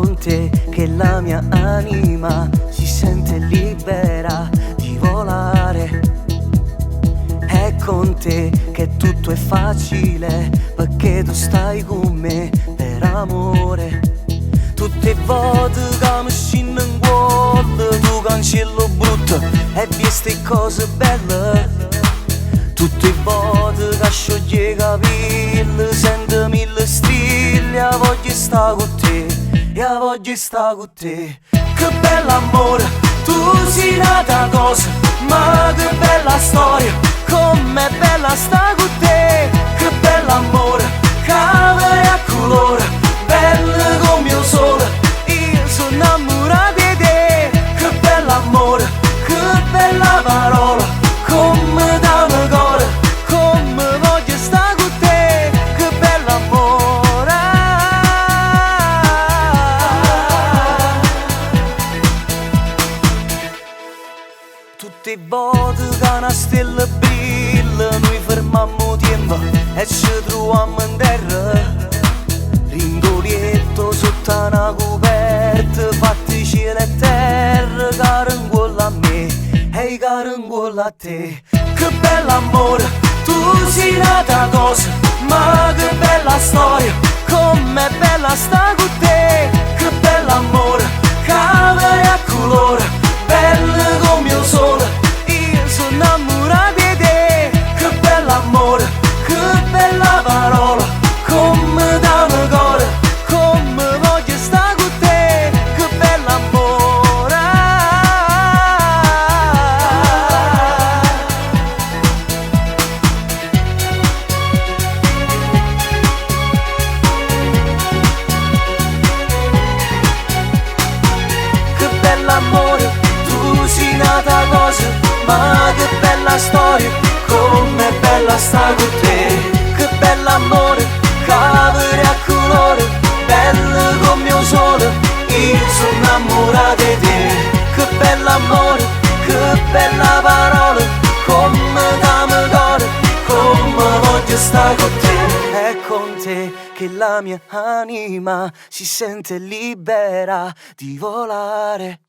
con te che la mia anima si sente libera di volare. È con te che tutto è facile, perché tu stai con me per amore. Tutte volte che mi scinno in cuore, tu cancello brutto e via ste cose belle. Tutte volte che scioglie i capelli, sento mille strilli, voglio stare con te, io voglio stare con te. Che bell'amore, tu sei nata cosa, ma che bella storia, com'è bella sta con te. Che bell'amore, cavere a colore, bello come il sole, io sono innamorato di te. Che bell'amore, che bella parola, come dame cuore, come voglio stare con te. Che bell'amore. Tutte volte che una stella brilla, noi fermammo tempo e ci troviamo in terra. Rindolietto sotto una coperta, fatti cielo e terra, caro in cuore a me, ehi caro in cuore a te. Che bell'amore, tu sei nata cosa, ma che bella storia, com'è bella sta con te. Che bell'amore, cavere a colore, bello come il sole, io sono innamorato di te. Che bell'amore, che bella parola, come dame cuore, come voglio stare con te. Che bell'amore. Che bell'amore, tu sei nata cosa, ma che bella storia, com'è bella sta con te. Che bell'amore, cavere a colore, bello come il sole, io sono innamorato di te. Che bell'amore, che bella parola, come dame cuore, come voglio stare con te. È con te che la mia anima si sente libera di volare.